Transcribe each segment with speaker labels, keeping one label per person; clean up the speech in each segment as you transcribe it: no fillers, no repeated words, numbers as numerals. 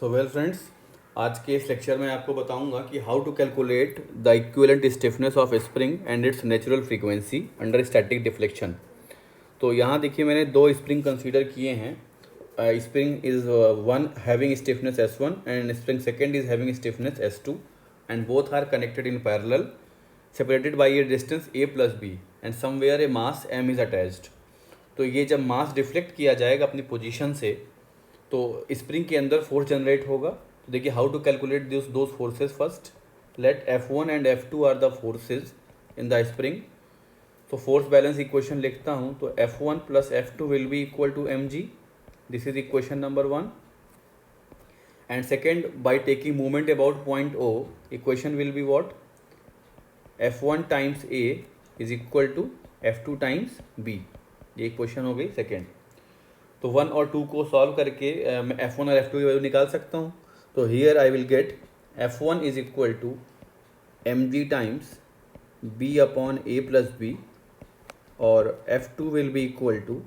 Speaker 1: So well friends, आज के इस लेक्चर में आपको बताऊंगा कि how to calculate the equivalent stiffness of spring and its natural frequency under static deflection. तो यहाँ देखिए मैंने दो स्प्रिंग कंसीडर किए हैं। Spring is one having stiffness S1 and spring second is having stiffness S2 and both are connected in parallel separated by a distance a plus B and somewhere a mass m is attached. तो ये जब मास deflect किया जाएगा अपनी position से तो spring के अंदर फोर्स जनरेट होगा। तो देखिए how to calculate this those forces. First let F1 and F2 are the forces in the spring. तो फोर्स बैलेंस इक्वेशन लिखता हूँ, तो F1 plus F2 will be equal to mg। This is equation number 1। And second, by taking movement about point O, equation will be what? F1 times A is equal to F2 times B। ये equation हो गई second. तो 1 और 2 को solve करके मैं F1 और F2 की वैल्यू निकाल सकता हूँ। तो here I will get F1 is equal to mg times B upon A plus B और F2 will be equal to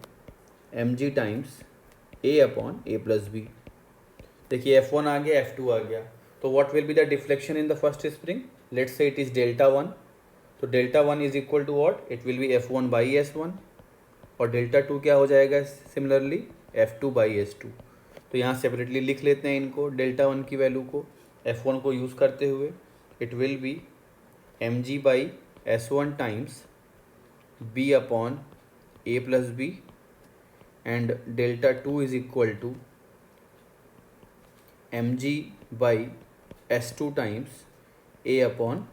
Speaker 1: mg times A upon A plus B. देखिए F1 आ गया, F2 आ गया। तो what will be the deflection in the first spring? Let's say it is delta 1। तो delta 1 is equal to what? It will be F1 by S1 और delta 2 क्या हो जाएगा? Similarly F2 by S2। तो यहाँ सेपरेटली लिख लेते हैं इनको, डेल्टा 1 की वैल्यू को F1 को यूज़ करते हुए। It will be mg by S1 times B upon A plus B and delta 2 is equal to mg by S2 times A upon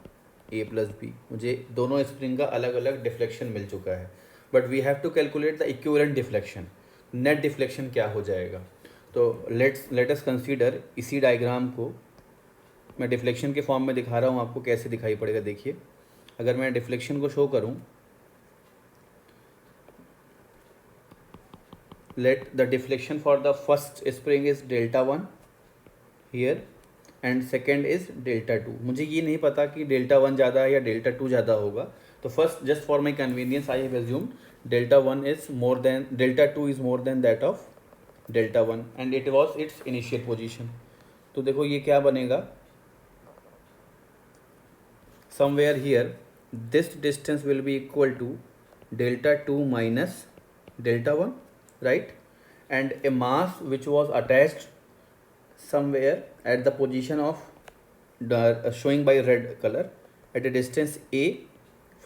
Speaker 1: A plus B. मुझे दोनों स्प्रिंग का अलग अलग डिफ्लेक्शन मिल चुका है, but we have to calculate the equivalent deflection. Net deflection क्या हो जाएगा? तो लेट अस कंसीडर इसी डायग्राम को मैं डिफ्लेक्शन के फॉर्म में दिखा रहा हूँ आपको, कैसे दिखाई पड़ेगा। देखिए अगर मैं डिफ्लेक्शन को शो करूँ, let the deflection for the first spring is delta 1 here and second is delta 2। मुझे ये नहीं पता कि डेल्टा 1 ज़्यादा है या डेल्टा 2 ज़्यादा होगा। तो first, just for my convenience, I have assumed delta 1 is more than delta 2 is more than that of delta 1 and it was it's initial position. तो देखो ये क्या बनेगा, somewhere here this distance will be equal to delta 2 minus delta 1, right? And a mass which was attached somewhere at the position of the showing by red color at a distance a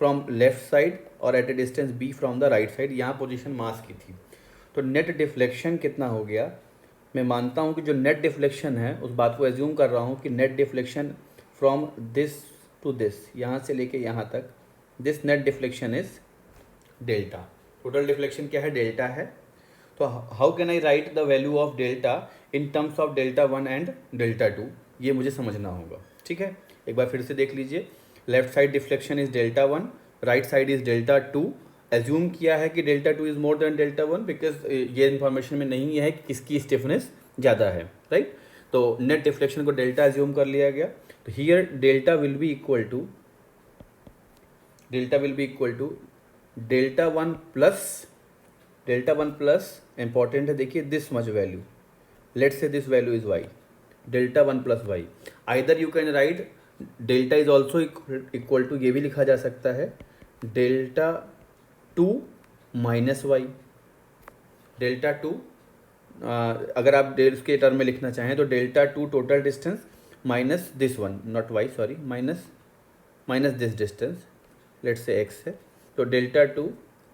Speaker 1: from left side or at a distance b from the right side, यहाँ position मास की थी। तो net deflection कितना हो गया? मैं मानता हूँ कि जो नेट डिफ्लेक्शन है उस बात को एज्यूम कर रहा हूँ कि net deflection from this to this, यहाँ से लेके यहाँ तक, this net deflection is delta. Total deflection क्या है? डेल्टा है। तो how can I write the value of delta in terms of delta 1 and delta 2? ये मुझे समझना होगा, ठीक है। एक बार फिर से देख लीजिए, left side deflection is delta 1, right side is delta 2। Assume किया है कि delta 2 is more than delta 1 because ये इन्फॉर्मेशन में नहीं है कि किसकी स्टिफनेस ज़्यादा है, राइट। तो नेट डिफ्लेक्शन को डेल्टा एज्यूम कर लिया गया। तो here delta will be equal to delta 1 plus important है, देखिए this much value, let's say this value is Y, delta 1 plus Y. Either you can write delta is also equal to, ये भी लिखा जा सकता है, डेल्टा 2 माइनस वाई। डेल्टा 2 अगर आप उसके टर्म में लिखना चाहें तो delta 2 total distance minus this one, not Y sorry, minus this distance, let's say X है। तो डेल्टा 2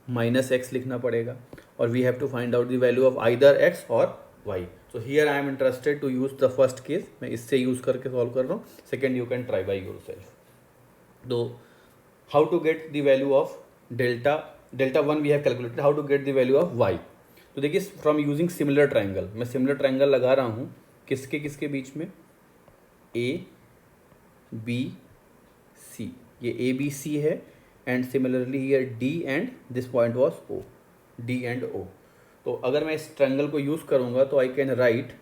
Speaker 1: माइनस एक्स लिखना पड़ेगा और we have to find out the value of either X और Y. So here I am interested to use the first case, मैं इससे use करके solve कर रहा हूँ। Second you can try by yourself. तो how to get the value of delta 1 we have calculated, how to get the value of Y? तो देखिए from using similar triangle, मैं सिमिलर ट्राइंगल लगा रहा हूँ किसके बीच में? ए बी सी, ये ए बी सी है and similarly here D and this point was O, D and O. तो अगर मैं इस ट्राइंगल को यूज़ करूँगा तो I can write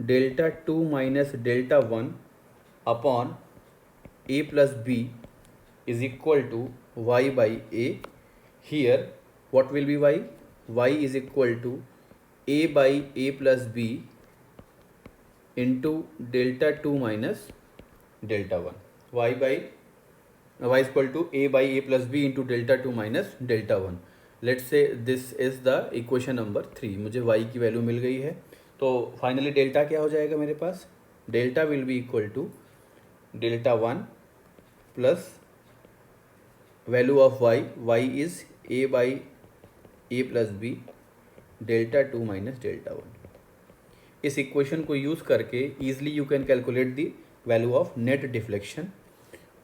Speaker 1: delta 2 minus delta 1 upon A plus B is equal to Y by A. Here what will be Y is equal to a by a plus b into delta two minus delta one, y is equal to a by a plus b into delta 2 minus delta 1. Let's say this is the equation number 3. मुझे y की value मिल गई है. तो finally delta क्या हो जाएगा मेरे पास? Delta will be equal to delta 1 plus value of y is a by a plus B delta 2 minus delta 1. इस इक्वेशन को यूज़ करके easily you can calculate the value of net deflection.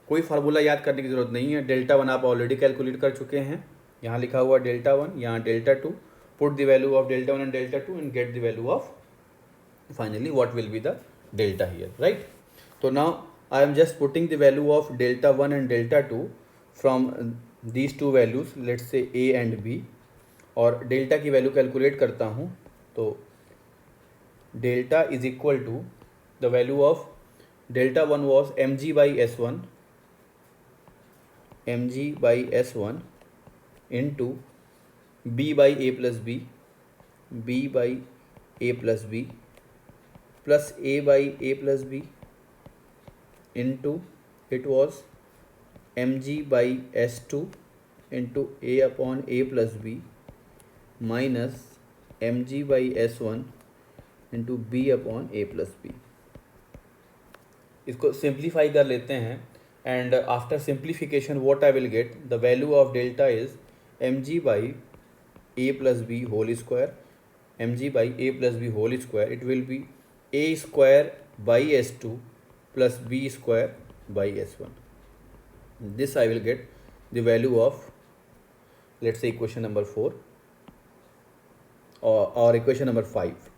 Speaker 1: कोई formula याद करने की ज़रूरत नहीं है. डेल्टा 1 आप ऑलरेडी कैलकुलेट कर चुके हैं. यहाँ लिखा हुआ डेल्टा 1, यहाँ delta 2. Put the value of delta 1 and delta 2 and get the value of finally what will be the delta here, right. तो now I am just putting the value of delta 1 and delta 2 from these two values, let's say a and b. और delta की value calculate करता हूँ. तो delta is equal to the value of delta 1 was mg by s1 mg by s1 into b by a plus b by a plus b plus a by a plus b into it was mg by s2 into a upon a plus b minus mg by s1 into b upon a plus b. इसको simplify कर लेते हैं. And after simplification what I will get, the value of delta is mg by a plus b whole square, mg by a plus b whole square. It will be a square by s2 plus b square by s1. This I will get the value of, let's say, equation number 4 or equation number 5,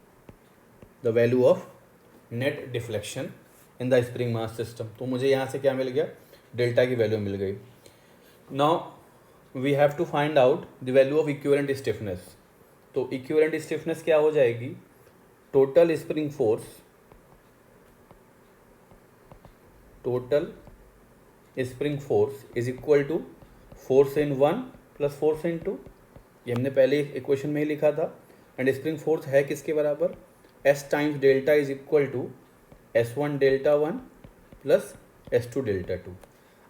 Speaker 1: the value of net deflection in the spring mass system. तो मुझे यहाँ से क्या मिल गया? Delta की value मिल गई. Now we have to find out the value of equivalent stiffness. तो इक्विवेलेंट स्टिफनेस क्या हो जाएगी? Total spring force, total spring force is equal to force in 1 plus force in 2. ये हमने पहले इक्वेशन में ही लिखा था. एंड स्प्रिंग फोर्स है किसके बराबर? S times delta is equal to S1 delta 1 plus S2 delta 2.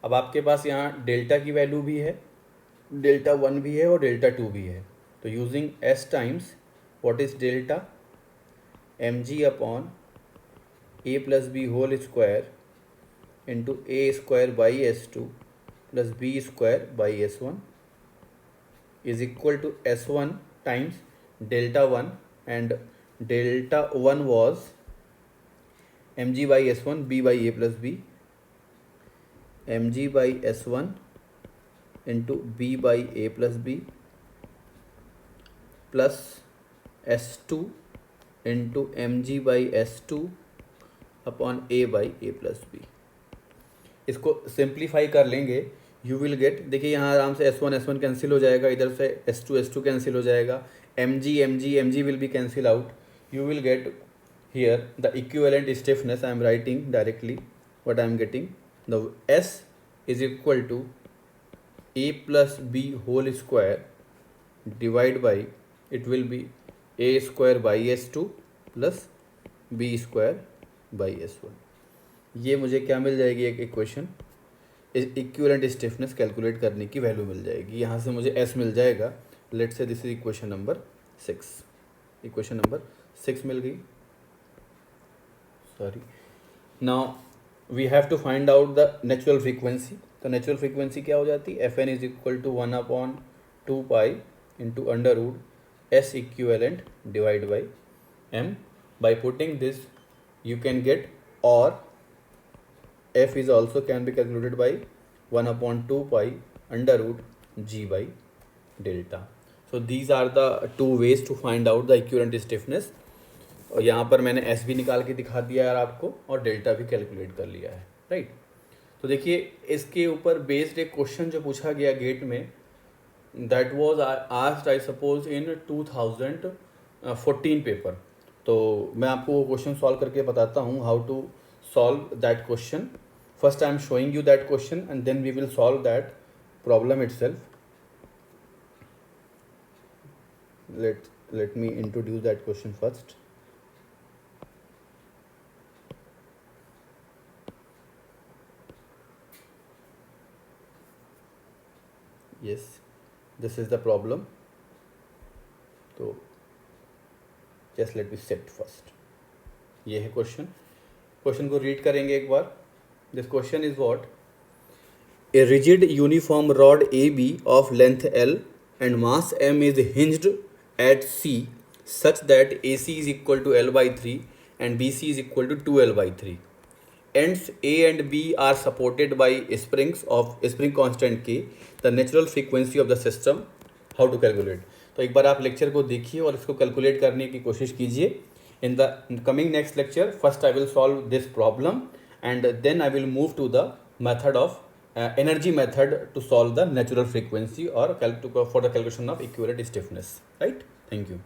Speaker 1: अब आपके पास यहाँ डेल्टा की वैल्यू भी है, डेल्टा 1 भी है और डेल्टा 2 भी है. तो using S times what is delta, mg upon a plus B whole square into a square by S2 plus b square by S1 is equal to S1 times delta 1 and delta 1 was mg by s1 b by a plus b, mg by s1 into b by a plus b plus s2 into mg by s2 upon a by a plus b. इसको simplify कर लेंगे, you will get, देखिए यहाँ आराम से s1 cancel हो जाएगा, इधर से s2 कैंसिल हो जाएगा, mg will be cancel out. You will get here the equivalent stiffness. I am writing directly what I am getting. The S is equal to a plus b whole square divided by, it will be a square by s2 plus b square by s1. ये मुझे क्या मिल जाएगी? एक equation, equivalent stiffness calculate करने की value मिल जाएगी. यहाँ से मुझे S मिल जाएगा. Let's say this is equation number 6. Equation number 6 मिल गई. Sorry. Now we have to find out the natural frequency. तो natural frequency क्या हो जाती है? Fn is equal to 1 upon 2 pi into under root S equivalent divided by m. By putting this you can get, or F is also can be calculated by 1 upon 2 pi under root G by delta. So these are the two ways to find out the equivalent stiffness. और यहाँ पर मैंने S भी निकाल के दिखा दिया यार आपको, और डेल्टा भी कैलकुलेट कर लिया है, राइट. तो देखिए इसके ऊपर बेस्ड एक क्वेश्चन जो पूछा गया गेट में, that was asked I suppose in 2014 paper. तो मैं आपको वो क्वेश्चन सॉल्व करके बताता हूँ how to solve that question. First I am showing you that question and then we will solve that problem itself. let me introduce that question first. yes, this is the problem. तो just let me set first. ये है question को read करेंगे एक बार. This question is what? A rigid uniform rod AB of length L and mass M is hinged at C such that AC is equal to L by 3 and BC is equal to 2L by 3. Ends A and B are supported by springs of spring constant K. The natural frequency of the system. How to calculate? तो एक बार आप lecture को देखिए और इसको calculate करने की कोशिश कीजिए. In the coming next lecture, first I will solve this problem and then I will move to the method of energy method to solve the natural frequency or for the calculation of equivalent stiffness. Right? Thank you.